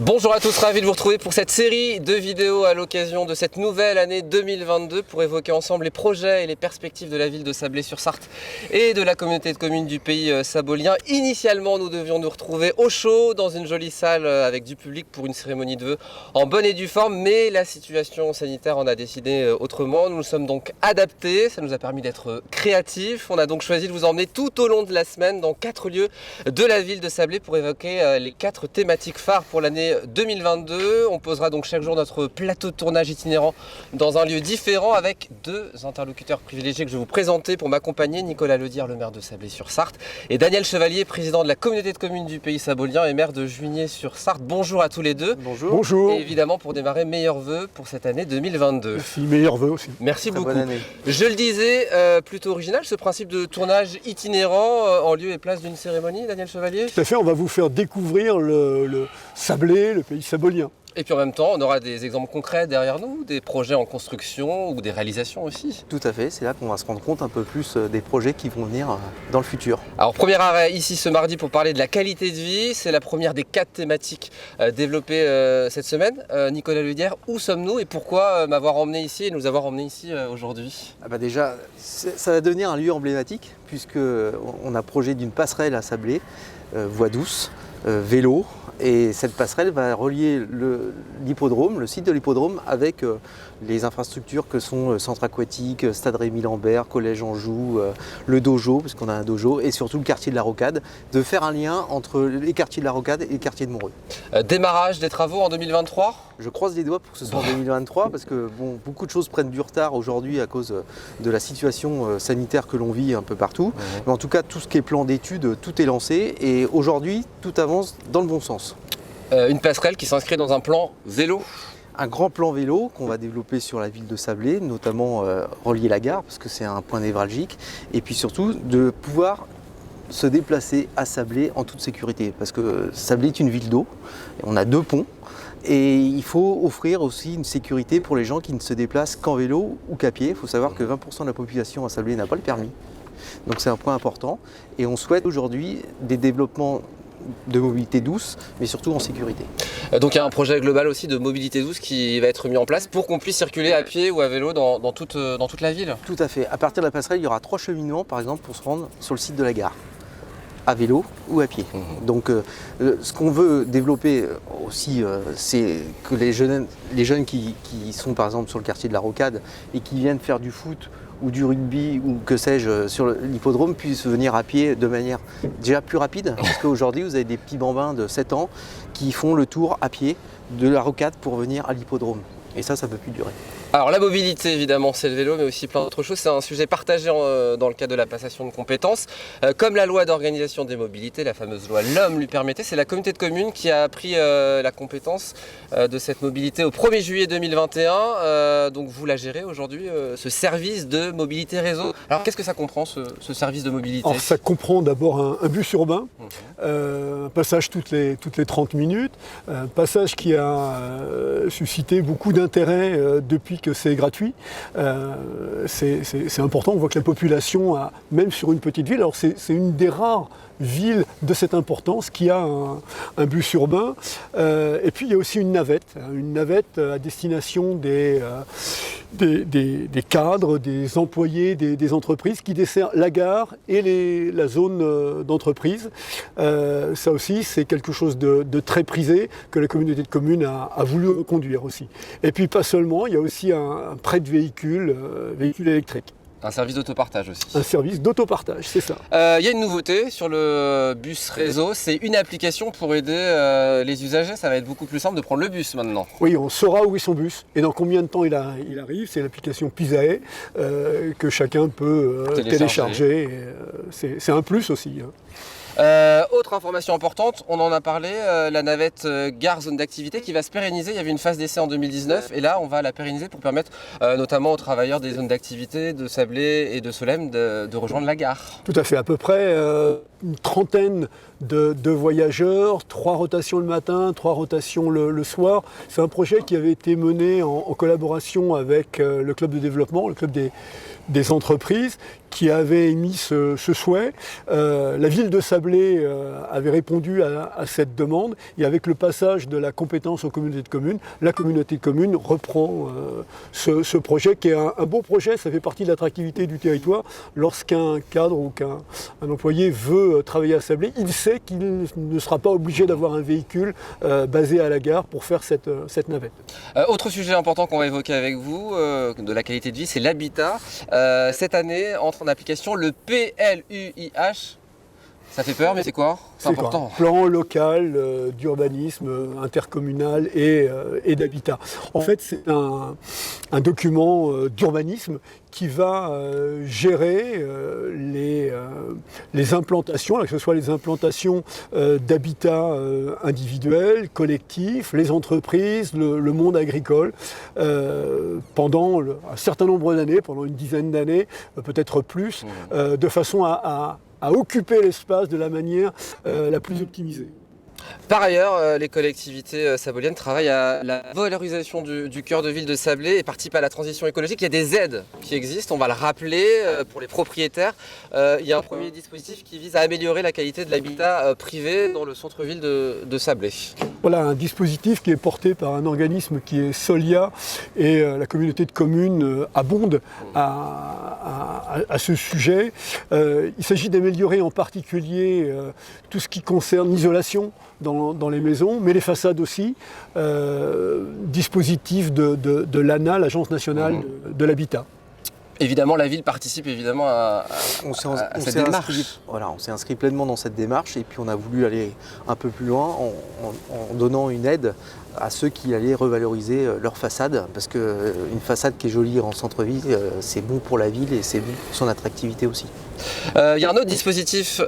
Bonjour à tous, ravi de vous retrouver pour cette série de vidéos à l'occasion de cette nouvelle année 2022 pour évoquer ensemble les projets et les perspectives de la ville de Sablé-sur-Sarthe et de la communauté de communes du pays sabolien. Initialement, nous devions nous retrouver au chaud dans une jolie salle avec du public pour une cérémonie de vœux en bonne et due forme, mais la situation sanitaire en a décidé autrement. Nous nous sommes donc adaptés, ça nous a permis d'être créatifs. On a donc choisi de vous emmener tout au long de la semaine dans 4 lieux de la ville de Sablé pour évoquer les 4 thématiques phares pour l'année 2022. On posera donc chaque jour notre plateau de tournage itinérant dans un lieu différent avec 2 interlocuteurs privilégiés que je vais vous présenter pour m'accompagner. Nicolas Ledière, le maire de Sablé-sur-Sarthe, et Daniel Chevalier, président de la communauté de communes du pays sabolien et maire de Juigné-sur-Sarthe. Bonjour à tous les deux. Bonjour. Bonjour. Et évidemment, pour démarrer, meilleurs vœux pour cette année 2022. Merci, meilleurs vœux aussi. Merci Très beaucoup. bonne année. Je le disais, plutôt original ce principe de tournage itinérant en lieu et place d'une cérémonie, Daniel Chevalier. Tout à fait, on va vous faire découvrir le Sablé, le pays sabolien. Et puis en même temps, on aura des exemples concrets derrière nous, des projets en construction ou des réalisations aussi. Tout à fait, c'est là qu'on va se rendre compte un peu plus des projets qui vont venir dans le futur. Alors premier arrêt ici ce mardi pour parler de la qualité de vie. C'est la première des 4 thématiques développées cette semaine. Nicolas Ledière, où sommes-nous et pourquoi m'avoir emmené ici et nous avoir emmené ici aujourd'hui? Déjà, ça va devenir un lieu emblématique puisqu'on a projet d'une passerelle à Sablé, voie douce, vélo. Et cette passerelle va relier l'hippodrome, le site de l'hippodrome, avec les infrastructures que sont le centre aquatique, Stade Rémy-Lambert, Collège Anjou, le dojo, parce qu'on a un dojo, et surtout le quartier de la Rocade, de faire un lien entre les quartiers de la Rocade et le quartier de Montreux. Démarrage des travaux en 2023. Je croise les doigts pour que ce soit en 2023, parce que beaucoup de choses prennent du retard aujourd'hui à cause de la situation sanitaire que l'on vit un peu partout. Mais en tout cas, tout ce qui est plan d'études, tout est lancé, et aujourd'hui, tout avance dans le bon sens. Une passerelle qui s'inscrit dans un plan vélo. Un grand plan vélo qu'on va développer sur la ville de Sablé, notamment relier la gare, parce que c'est un point névralgique, et puis surtout de pouvoir se déplacer à Sablé en toute sécurité, parce que Sablé est une ville d'eau, on a 2 ponts, et il faut offrir aussi une sécurité pour les gens qui ne se déplacent qu'en vélo ou qu'à pied. Il faut savoir que 20% de la population à Sablé n'a pas le permis, donc c'est un point important, et on souhaite aujourd'hui des développements de mobilité douce, mais surtout en sécurité. Donc il y a un projet global aussi de mobilité douce qui va être mis en place pour qu'on puisse circuler à pied ou à vélo dans toute la ville. Tout à fait. À partir de la passerelle, il y aura 3 cheminements, par exemple, pour se rendre sur le site de la gare, à vélo ou à pied. Donc ce qu'on veut développer aussi, c'est que les jeunes qui sont par exemple sur le quartier de la Rocade et qui viennent faire du foot ou du rugby ou que sais-je sur l'hippodrome puissent venir à pied de manière déjà plus rapide, parce qu'aujourd'hui vous avez des petits bambins de 7 ans qui font le tour à pied de la Rocade pour venir à l'hippodrome. Et ça ne peut plus durer. Alors la mobilité évidemment c'est le vélo mais aussi plein d'autres choses, c'est un sujet partagé dans le cadre de la passation de compétences. Comme la loi d'organisation des mobilités, la fameuse loi LOM lui permettait, c'est la communauté de communes qui a pris la compétence de cette mobilité au 1er juillet 2021. Donc vous la gérez aujourd'hui, ce service de mobilité réseau. Alors qu'est-ce que ça comprend ce service de mobilité? Alors, ça comprend d'abord un bus urbain, un passage toutes les 30 minutes, un passage qui a suscité beaucoup d'intérêt depuis que c'est gratuit. C'est important, on voit que la population, même sur une petite ville, alors c'est une des rares villes de cette importance qui a un bus urbain. Et puis il y a aussi une navette à destination des cadres, des employés, des entreprises qui desservent la gare et la zone d'entreprise. Ça aussi, c'est quelque chose de très prisé que la communauté de communes a voulu conduire aussi. Et puis pas seulement, il y a aussi un prêt de véhicules électriques. Un service d'autopartage aussi. Un service d'autopartage, c'est ça. Il y a une nouveauté sur le bus réseau, c'est une application pour aider les usagers. Ça va être beaucoup plus simple de prendre le bus maintenant. Oui, on saura où est son bus et dans combien de temps il arrive. C'est l'application Pisae que chacun peut télécharger. C'est un plus aussi. Autre information importante, on en a parlé, la navette gare zone d'activité qui va se pérenniser. Il y avait une phase d'essai en 2019 et là on va la pérenniser pour permettre notamment aux travailleurs des zones d'activité de Sablé et de Solesmes de rejoindre la gare. Tout à fait, à peu près une trentaine de voyageurs, 3 rotations le matin, 3 rotations le soir. C'est un projet qui avait été mené en collaboration avec le club de développement, le club des entreprises, qui avait émis ce souhait. La ville de Sablé avait répondu à cette demande, et avec le passage de la compétence aux communautés de communes, la communauté de communes reprend ce projet qui est un beau projet. Ça fait partie de l'attractivité du territoire. Lorsqu'un cadre ou qu'un employé veut travailler à Sablé, il sait qu'il ne sera pas obligé d'avoir un véhicule basé à la gare pour faire cette navette. Autre sujet important qu'on va évoquer avec vous, de la qualité de vie, c'est l'habitat. Cette année entre en application le PLUIH. Ça fait peur, mais c'est quoi? C'est important. Plan local d'urbanisme intercommunal et d'habitat. En fait, c'est un document d'urbanisme qui va gérer les implantations, que ce soit les implantations d'habitat individuels, collectifs, les entreprises, le monde agricole, pendant un certain nombre d'années, pendant une dizaine d'années, peut-être plus, de façon à occuper l'espace de la manière la plus optimisée. Par ailleurs, les collectivités saboliennes travaillent à la valorisation du cœur de ville de Sablé et participent à la transition écologique. Il y a des aides qui existent, on va le rappeler, pour les propriétaires. Il y a un premier dispositif qui vise à améliorer la qualité de l'habitat privé dans le centre-ville de Sablé. Voilà un dispositif qui est porté par un organisme qui est Solia, et la communauté de communes abonde à ce sujet. Il s'agit d'améliorer en particulier tout ce qui concerne l'isolation dans les maisons, mais les façades aussi. Dispositif de l'ANA, l'Agence nationale de l'habitat. Évidemment, la ville participe évidemment à cette démarche. On s'est inscrit pleinement dans cette démarche, et puis on a voulu aller un peu plus loin en donnant une aide à ceux qui allaient revaloriser leur façade, parce qu'une façade qui est jolie en centre-ville, c'est bon pour la ville et c'est bon pour son attractivité aussi. Il y a un autre dispositif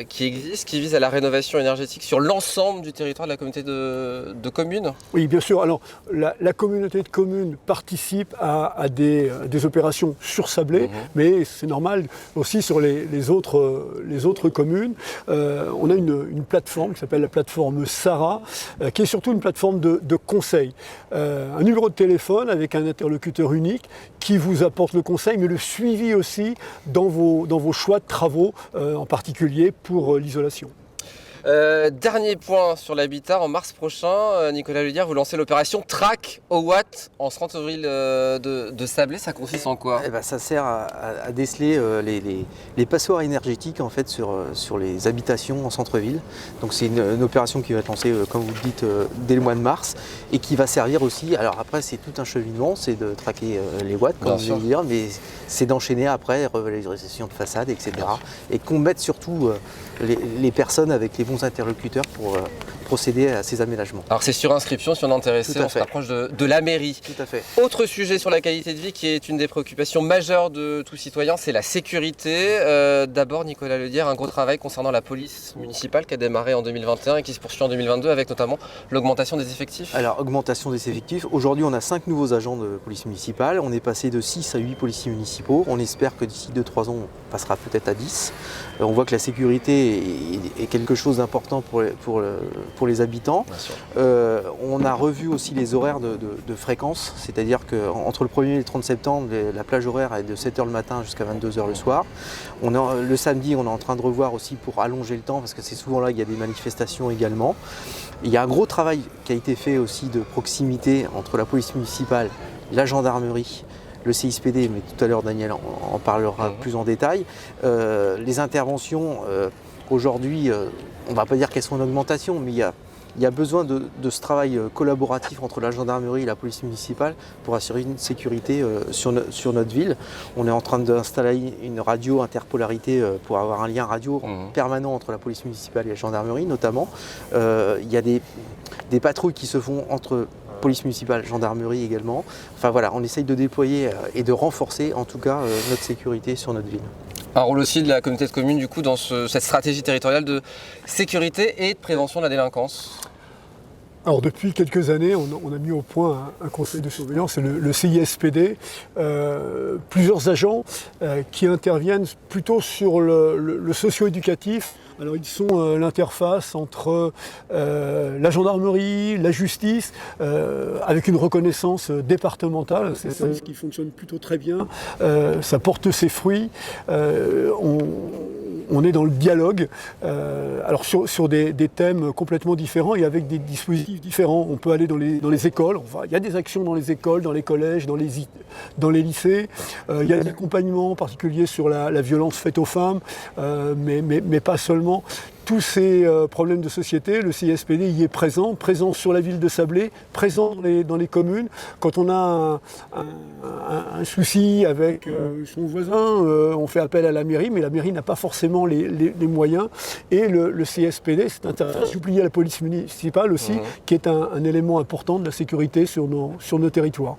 qui existe, qui vise à la rénovation énergétique sur l'ensemble du territoire de la communauté de communes. Oui, bien sûr. Alors, la communauté de communes participe à des opérations sur Sablé, mais c'est normal aussi sur les autres communes. On a une plateforme qui s'appelle la plateforme Sarah, qui est surtout une plateforme de conseil. Un numéro de téléphone avec un interlocuteur unique qui vous apporte le conseil, mais le suivi aussi dans vos choix de travaux, en particulier pour l'isolation. Dernier point sur l'habitat, en mars prochain, Nicolas Ledière, vous lancez l'opération Track au Watt en centre-ville de Sablé. Ça consiste en quoi? Ça sert à déceler les passoires énergétiques en fait, sur les habitations en centre-ville. Donc c'est une opération qui va être lancée, comme vous le dites, dès le mois de mars, et qui va servir aussi, alors après c'est tout un cheminement, c'est de traquer les watts, comme je viens de dire, mais c'est d'enchaîner après revalorisation de façade, etc. Et qu'on mette surtout les personnes avec les bons interlocuteurs pour procéder à ces aménagements. Alors c'est sur inscription, si on est intéressé, on se rapproche de la mairie. Tout à fait. Autre sujet sur la qualité de vie qui est une des préoccupations majeures de tout citoyen, c'est la sécurité. D'abord, Nicolas Ledière, un gros travail concernant la police municipale qui a démarré en 2021 et qui se poursuit en 2022 avec notamment l'augmentation des effectifs. Alors, augmentation des effectifs. Aujourd'hui, on a 5 nouveaux agents de police municipale. On est passé de 6 à 8 policiers municipaux. On espère que d'ici 2-3 ans, on passera peut-être à 10. On voit que la sécurité est quelque chose d'important pour les habitants. On a revu aussi les horaires de fréquence, c'est-à-dire qu'entre le 1er et le 30 septembre, la plage horaire est de 7h le matin jusqu'à 22h le soir. Le samedi, on est en train de revoir aussi pour allonger le temps, parce que c'est souvent là qu'il y a des manifestations également. Il y a un gros travail qui a été fait aussi de proximité entre la police municipale, la gendarmerie, le CISPD, mais tout à l'heure Daniel en parlera plus en détail. Les interventions, aujourd'hui, on ne va pas dire qu'elles sont en augmentation, mais il y a besoin de ce travail collaboratif entre la gendarmerie et la police municipale pour assurer une sécurité sur notre ville. On est en train d'installer une radio interpolarité pour avoir un lien radio permanent entre la police municipale et la gendarmerie notamment. Il y a des patrouilles qui se font entre police municipale, gendarmerie également. Enfin voilà, on essaye de déployer et de renforcer en tout cas notre sécurité sur notre ville. Un rôle aussi de la communauté de communes du coup dans cette stratégie territoriale de sécurité et de prévention de la délinquance. Alors depuis quelques années, on a mis au point un conseil de surveillance, c'est le CISPD, plusieurs agents qui interviennent plutôt sur le socio-éducatif Alors ils sont l'interface entre la gendarmerie, la justice, avec une reconnaissance départementale. C'est ça qui fonctionne plutôt très bien. Ça porte ses fruits. On est dans le dialogue, alors sur des thèmes complètement différents et avec des dispositifs différents. On peut aller dans les écoles, il y a des actions dans les écoles, dans les collèges, dans les lycées. Il y a des accompagnements particuliers sur la violence faite aux femmes, mais pas seulement. Tous ces problèmes de société, le CISPD y est présent sur la ville de Sablé, présent dans les communes. Quand on a un souci avec son voisin, on fait appel à la mairie, mais la mairie n'a pas forcément les moyens. Et le CISPD, c'est intéressant. J'oubliais la police municipale aussi, qui est un élément important de la sécurité sur nos territoires.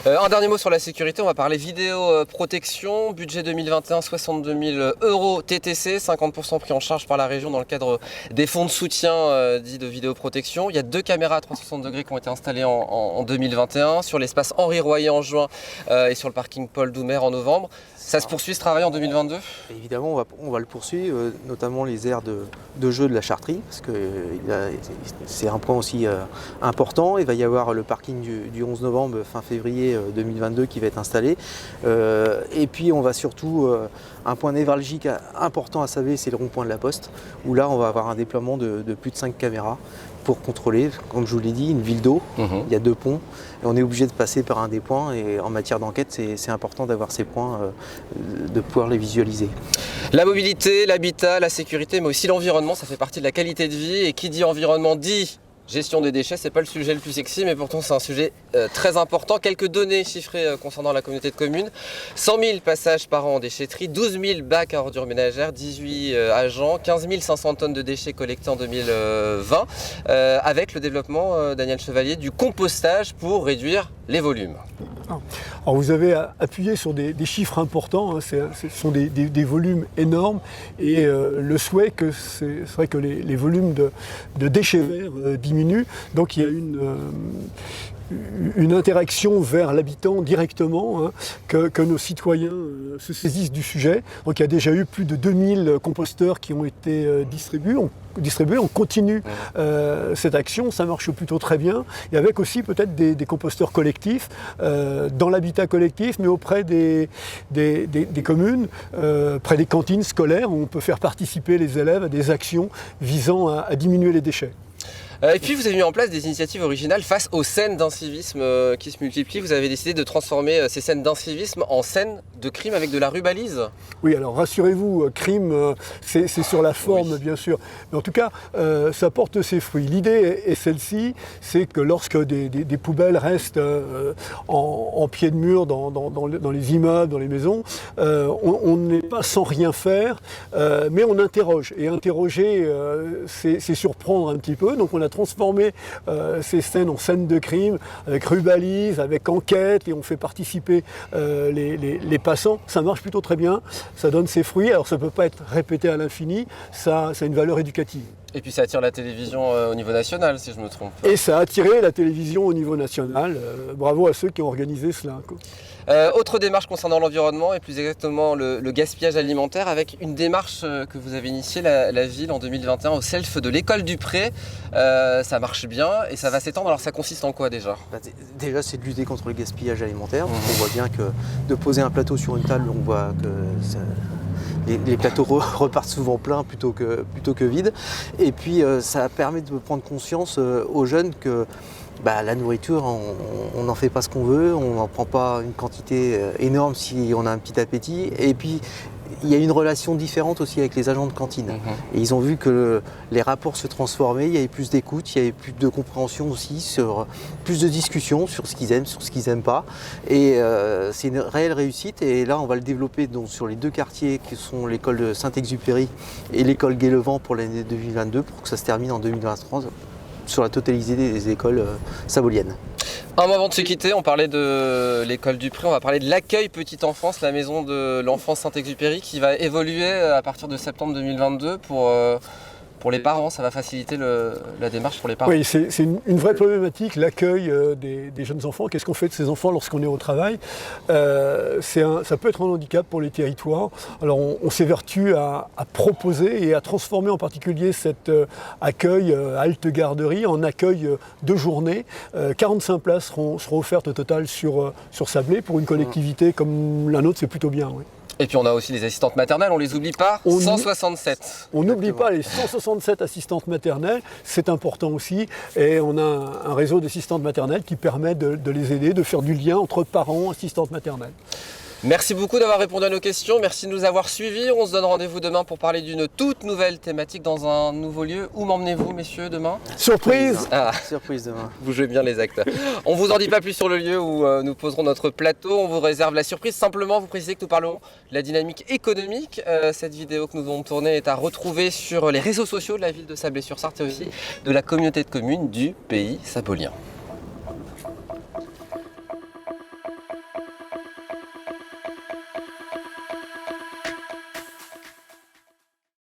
Un dernier mot sur la sécurité, on va parler vidéoprotection. Budget 2021, 62 000 € TTC, 50% pris en charge par la région dans le cadre des fonds de soutien dits de vidéoprotection. Il y a 2 caméras à 360 degrés qui ont été installées en 2021 sur l'espace Henri Royer en juin et sur le parking Paul Doumer en novembre. Ça se poursuit ce travail en 2022 ? Évidemment, on va le poursuivre, notamment les aires de jeu de la Chartrerie, parce que c'est un point aussi important. Il va y avoir le parking du 11 novembre, fin février 2022, qui va être installé. Et puis on va surtout, un point névralgique important à Sablé, c'est le rond-point de la Poste, où là on va avoir un déploiement de plus de 5 caméras pour contrôler, comme je vous l'ai dit, une ville d'eau. Il y a 2 ponts et on est obligé de passer par un des points, et en matière d'enquête c'est important d'avoir ces points, de pouvoir les visualiser. La mobilité, l'habitat, la sécurité, mais aussi l'environnement, ça fait partie de la qualité de vie, et qui dit environnement dit gestion des déchets. C'est pas le sujet le plus sexy, mais pourtant c'est un sujet très important. Quelques données chiffrées concernant la communauté de communes: 100 000 passages par an en déchetterie, 12 000 bacs à ordures ménagères, 18 agents, 15 500 tonnes de déchets collectés en 2020, avec le développement, Daniel Chevalier, du compostage pour réduire les volumes. Alors vous avez appuyé sur des chiffres importants, hein. Ce sont des volumes énormes, et le souhait serait que les volumes de déchets verts diminuent. Donc il y a une interaction vers l'habitant directement, hein, que nos citoyens se saisissent du sujet. Donc il y a déjà eu plus de 2000 composteurs qui ont été distribués. On continue cette action, ça marche plutôt très bien, et avec aussi peut-être des composteurs collectifs dans l'habitat collectif, mais auprès des communes, près des cantines scolaires, où on peut faire participer les élèves à des actions visant à diminuer les déchets. Et puis vous avez mis en place des initiatives originales face aux scènes d'incivisme qui se multiplient. Vous avez décidé de transformer ces scènes d'incivisme en scènes de crime avec de la rubalise. Oui, alors rassurez-vous, crime, c'est sur la forme, oui, bien sûr. Mais en tout cas, ça porte ses fruits. L'idée est celle-ci, c'est que lorsque des poubelles restent en pied de mur dans les immeubles, dans les maisons, on n'est pas sans rien faire, mais on interroge. Et interroger, c'est surprendre un petit peu. Donc on a transformé ces scènes en scènes de crime, avec rubalise, avec enquête, et on fait participer les passants. Ça marche plutôt très bien, ça donne ses fruits. Alors ça ne peut pas être répété à l'infini, ça a une valeur éducative. Et puis ça attire la télévision au niveau national, si je ne me trompe pas. Et ça a attiré la télévision au niveau national. Bravo à ceux qui ont organisé cela. Autre démarche concernant l'environnement, et plus exactement le gaspillage alimentaire, avec une démarche que vous avez initiée, la ville, en 2021, au self de l'école du Pré. Ça marche bien et ça va s'étendre. Alors ça consiste en quoi déjà ? Déjà, c'est de lutter contre le gaspillage alimentaire. On voit bien que de poser un plateau sur une table, on voit que les plateaux repartent souvent pleins plutôt que vides. Et puis ça permet de prendre conscience aux jeunes que la nourriture, on n'en fait pas ce qu'on veut, on n'en prend pas une quantité énorme si on a un petit appétit. Et puis il y a une relation différente aussi avec les agents de cantine. Et ils ont vu que les rapports se transformaient, il y avait plus d'écoute, il y avait plus de compréhension aussi, plus de discussion sur ce qu'ils aiment, sur ce qu'ils n'aiment pas. Et c'est une réelle réussite. Et là, on va le développer donc sur les 2 quartiers qui sont l'école de Saint-Exupéry et l'école Gai-le-Vent pour l'année 2022, pour que ça se termine en 2023 sur la totalité des écoles saboliennes. Un moment de se quitter, on parlait de l'école du Pré, on va parler de l'accueil petite enfance, la maison de l'enfance Saint-Exupéry, qui va évoluer à partir de septembre 2022 pour pour les parents, ça va faciliter la démarche pour les parents. Oui, c'est une vraie problématique, l'accueil des jeunes enfants. Qu'est-ce qu'on fait de ces enfants lorsqu'on est au travail? Ça peut être un handicap pour les territoires. Alors on s'évertue à proposer et à transformer en particulier cet accueil halte garderie en accueil de journée. 45 places seront offertes au total sur Sablé. Pour une collectivité comme la nôtre, c'est plutôt bien. Oui. Et puis on a aussi les assistantes maternelles, on les oublie pas, 167. On n'oublie pas les 167 assistantes maternelles, c'est important aussi. Et on a un réseau d'assistantes maternelles qui permet de les aider, de faire du lien entre parents et assistantes maternelles. Merci beaucoup d'avoir répondu à nos questions, merci de nous avoir suivis. On se donne rendez-vous demain pour parler d'une toute nouvelle thématique dans un nouveau lieu. Où m'emmenez-vous, messieurs, demain? Surprise! Surprise demain. Vous jouez bien les acteurs. On vous en dit pas plus sur le lieu où nous poserons notre plateau. On vous réserve la surprise. Simplement, vous précisez que nous parlerons de la dynamique économique. Cette vidéo que nous avons tournée est à retrouver sur les réseaux sociaux de la ville de Sablé-sur-Sarthe et aussi de la communauté de communes du Pays Sabolien.